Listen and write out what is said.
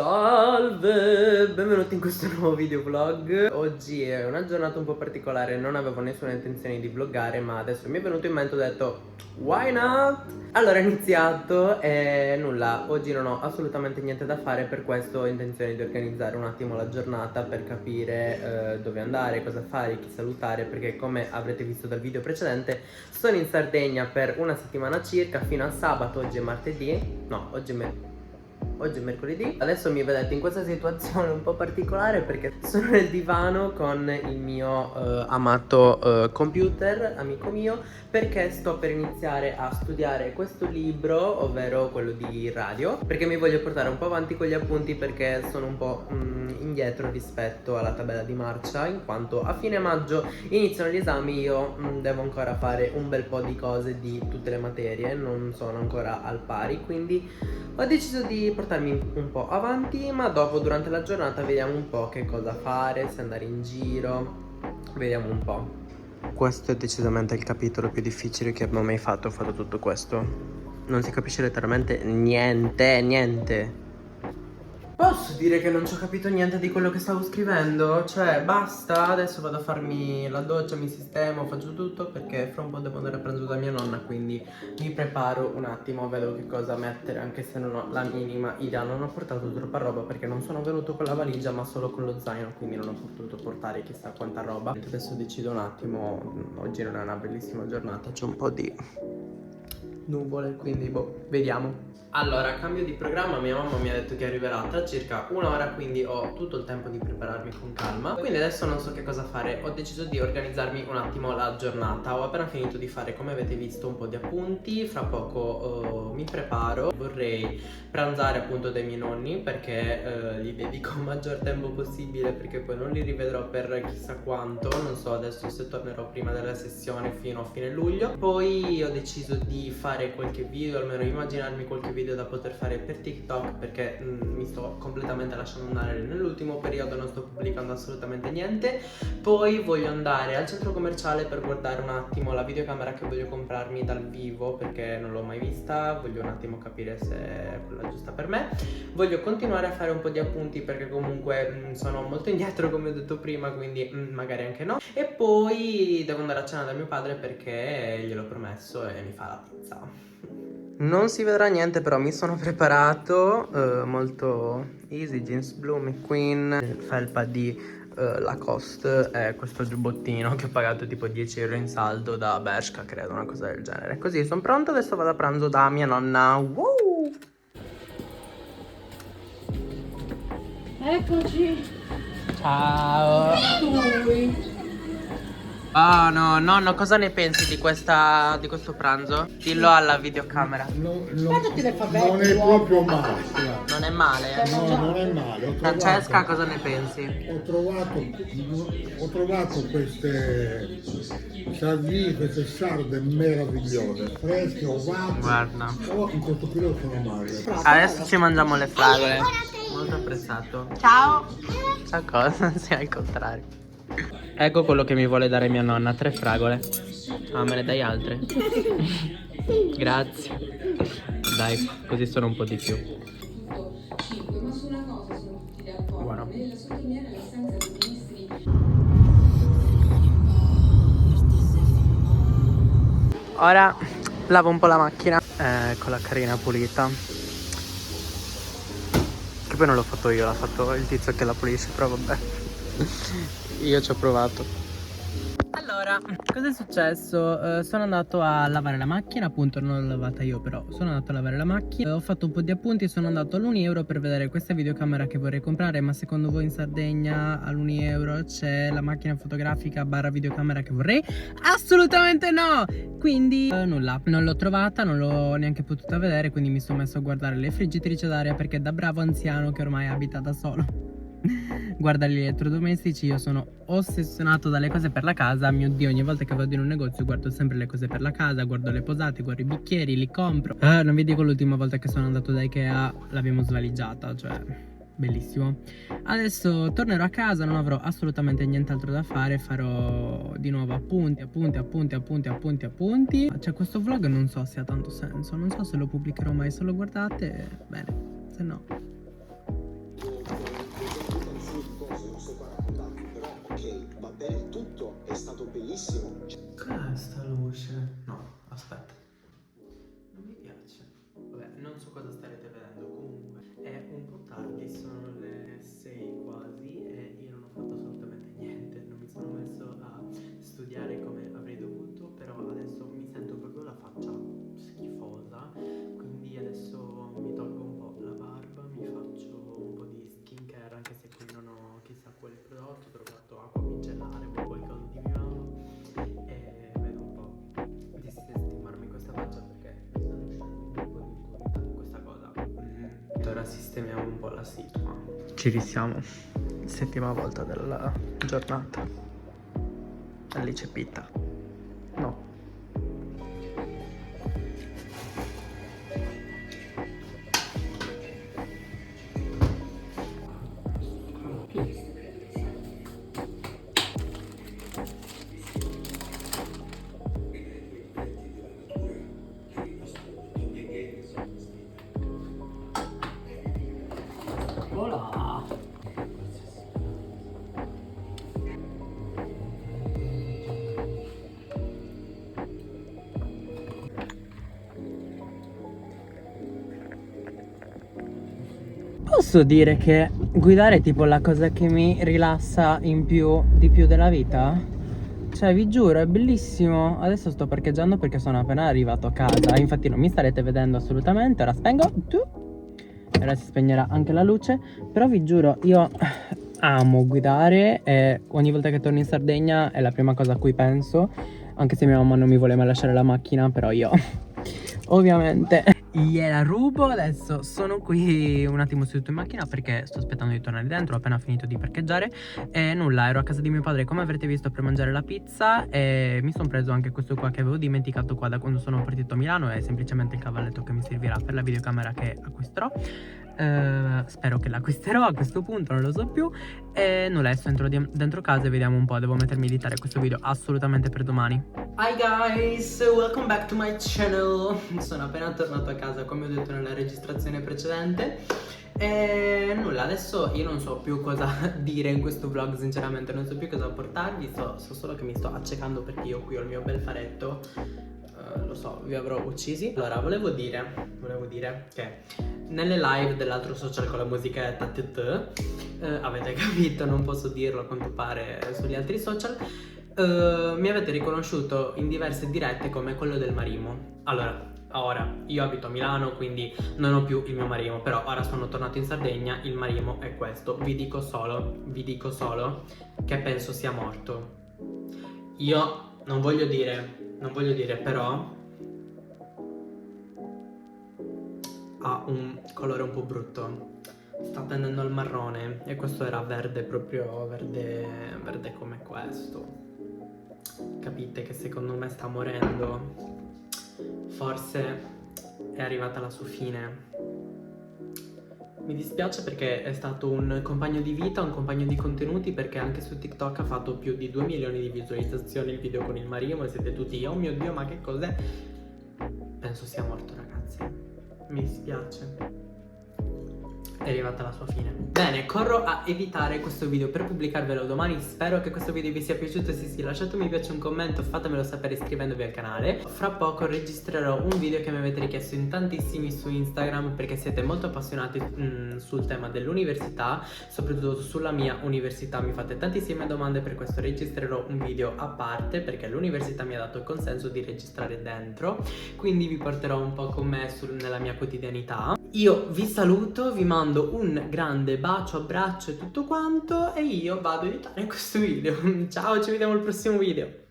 Salve, benvenuti in questo nuovo video vlog. Oggi è una giornata un po' particolare, non avevo nessuna intenzione di vloggare, ma adesso mi è venuto in mente e ho detto why not? Allora ho iniziato e nulla, oggi non ho assolutamente niente da fare, per questo ho intenzione di organizzare un attimo la giornata per capire dove andare, cosa fare, chi salutare, perché come avrete visto dal video precedente sono in Sardegna per una settimana circa fino a sabato. Oggi è martedì, no, oggi è mercoledì. Adesso mi vedete in questa situazione un po' particolare perché sono nel divano con il mio amato computer, amico mio, perché sto per iniziare a studiare questo libro, ovvero quello di radio, perché mi voglio portare un po' avanti con gli appunti, perché sono un po' indietro rispetto alla tabella di marcia, in quanto a fine maggio iniziano gli esami. Io devo ancora fare un bel po' di cose di tutte le materie, non sono ancora al pari, quindi ho deciso di portarmi un po' avanti, ma dopo durante la giornata vediamo un po' che cosa fare, se andare in giro, vediamo un po'. Questo è decisamente il capitolo più difficile che abbia mai fatto. Ho fatto tutto questo, non si capisce letteralmente niente. Posso dire che non ci ho capito niente di quello che stavo scrivendo? Cioè, basta, adesso vado a farmi la doccia, mi sistemo, faccio tutto, perché fra un po' devo andare a pranzo da mia nonna, quindi mi preparo un attimo, vedo che cosa mettere, anche se non ho la minima idea. Non ho portato troppa roba perché non sono venuto con la valigia, ma solo con lo zaino, quindi non ho potuto portare chissà quanta roba. Adesso decido un attimo, oggi non è una bellissima giornata, c'è un po' di nuvole, quindi boh, vediamo. Allora, cambio di programma, mia mamma mi ha detto che arriverà tra circa un'ora, quindi ho tutto il tempo di prepararmi con calma. Quindi adesso non so che cosa fare, ho deciso di organizzarmi un attimo la giornata. Ho appena finito di fare, come avete visto, un po' di appunti, fra poco mi preparo. Vorrei pranzare appunto dai miei nonni, perché gli dedico il maggior tempo possibile, perché poi non li rivedrò per chissà quanto. Non so adesso se tornerò prima della sessione fino a fine luglio. Poi ho deciso di fare qualche video, almeno immaginarmi qualche video da poter fare per TikTok, perché mi sto completamente lasciando andare nell'ultimo periodo, non sto pubblicando assolutamente niente. Poi voglio andare al centro commerciale per guardare un attimo la videocamera che voglio comprarmi dal vivo, perché non l'ho mai vista, voglio un attimo capire se è quella giusta per me. Voglio continuare a fare un po' di appunti, perché comunque sono molto indietro, come ho detto prima, quindi magari anche no. E poi devo andare a cena da mio padre, perché gliel'ho promesso e mi fa la pizza. Non si vedrà niente, però mi sono preparato, molto easy, jeans blu McQueen, felpa di Lacoste e questo giubbottino che ho pagato tipo 10 euro in saldo da Bershka, credo, una cosa del genere. Così, sono pronto, adesso vado a pranzo da mia nonna. Woo! Eccoci. Ciao! Ah no, nonno, cosa ne pensi di questo pranzo? Dillo alla videocamera. Aspetta, ti fa bene. Non è proprio male, guarda. Non è male, No, non è male. Francesca, cosa ne pensi? Ho trovato queste sardine, queste sarde meravigliose, fresche, ovate. Guarda. Oh, in questo periodo sono magre. Adesso ci mangiamo le fragole. Molto apprezzato. Ciao. Ciao cosa? Sì, al contrario. Ecco quello che mi vuole dare mia nonna, 3 fragole. Ah, me ne dai altre? Grazie. Dai, così sono un po' di più. Buono. Ora lavo un po' la macchina. Eccola carina, pulita. Che poi non l'ho fatto io, l'ha fatto il tizio che la pulisce, però vabbè. Io ci ho provato. Allora, cosa è successo? Sono andato a lavare la macchina, appunto non l'ho lavata io, però sono andato a lavare la macchina, ho fatto un po' di appunti, sono andato all'1 € per vedere questa videocamera che vorrei comprare. Ma secondo voi in Sardegna all'1 € c'è la macchina fotografica / videocamera che vorrei? Assolutamente no! Quindi nulla, non l'ho trovata, non l'ho neanche potuta vedere, quindi mi sono messo a guardare le friggitrici d'aria, perché da bravo anziano che ormai abita da solo guarda gli elettrodomestici, io sono ossessionato dalle cose per la casa. Mio Dio, ogni volta che vado in un negozio guardo sempre le cose per la casa, guardo le posate, guardo i bicchieri, li compro. Non vi dico l'ultima volta che sono andato da Ikea, l'abbiamo svaligiata, cioè bellissimo. Adesso tornerò a casa, non avrò assolutamente nient'altro da fare, farò di nuovo appunti. Cioè questo vlog non so se ha tanto senso, non so se lo pubblicherò mai, se lo guardate bene, se no ok, va bene tutto, è stato bellissimo. Cos'è sta luce? No, aspetta. Non mi piace. Vabbè, non so cosa starete vedendo, comunque è un po' tardi, sono le 6 quasi e io non ho fatto assolutamente niente, non mi sono messo a studiare come avrei dovuto, però adesso mi sento proprio la faccia schifosa, quindi adesso mi tolgo un po' la barba, mi faccio un po' di skincare, anche se qui non ho chissà quale prodotto, ho trovato acqua micellare o qualcosa di Milano e vedo un po' di sistemarmi questa faccia perché mi stanno uscendo un po' di impurità in questa cosa. Ora sistemiamo un po' la situa. Ci risiamo, settima volta della giornata. Alice Pitta. No. Voilà. Posso dire che guidare è tipo la cosa che mi rilassa di più della vita? Cioè, vi giuro, è bellissimo. Adesso sto parcheggiando perché sono appena arrivato a casa. Infatti non mi starete vedendo assolutamente. Ora spengo. Ora si spegnerà anche la luce. Però vi giuro, io amo guidare e ogni volta che torno in Sardegna è la prima cosa a cui penso. Anche se mia mamma non mi vuole mai lasciare la macchina, però io ovviamente gliela rubo. Adesso sono qui un attimo seduto in macchina perché sto aspettando di tornare dentro. Ho appena finito di parcheggiare e nulla, ero a casa di mio padre come avrete visto per mangiare la pizza e mi sono preso anche questo qua che avevo dimenticato qua da quando sono partito a Milano. È semplicemente il cavalletto che mi servirà per la videocamera che acquisterò. Spero che l'acquisterò a questo punto, non lo so più. E nulla, adesso entro dentro casa e vediamo un po'. Devo mettermi a editare questo video assolutamente per domani. Hi guys, welcome back to my channel. Sono appena tornato a casa come ho detto nella registrazione precedente. E nulla, adesso io non so più cosa dire in questo vlog, sinceramente non so più cosa portarvi. So solo che mi sto accecando perché io qui ho il mio bel faretto. Lo so, vi avrò uccisi. Allora, volevo dire che nelle live dell'altro social con la musichetta avete capito, non posso dirlo a quanto pare sugli altri social, mi avete riconosciuto in diverse dirette come quello del Marimo. Allora, ora io abito a Milano, quindi non ho più il mio Marimo, però ora sono tornato in Sardegna, il Marimo è questo. Vi dico solo che penso sia morto. Io non voglio dire però ha un colore un po' brutto, sta tendendo al marrone e questo era verde, proprio verde come questo. Capite che secondo me sta morendo, forse è arrivata la sua fine. Mi dispiace perché è stato un compagno di vita, un compagno di contenuti, perché anche su TikTok ha fatto più di 2 milioni di visualizzazioni il video con il Marimo e siete tutti oh mio Dio ma che cos'è? Penso sia morto ragazzi, mi dispiace. È arrivata la sua fine. Bene, corro a editare questo video per pubblicarvelo domani. Spero che questo video vi sia piaciuto. Se sì, lasciate un mi piace, un commento, fatemelo sapere iscrivendovi al canale. Fra poco registrerò un video che mi avete richiesto in tantissimi su Instagram perché siete molto appassionati sul tema dell'università, soprattutto sulla mia università. Mi fate tantissime domande, per questo registrerò un video a parte perché l'università mi ha dato il consenso di registrare dentro. Quindi vi porterò un po' con me nella mia quotidianità. Io vi saluto, vi mando un grande bacio, abbraccio e tutto quanto e io vado a editare questo video. Ciao, ci vediamo al prossimo video.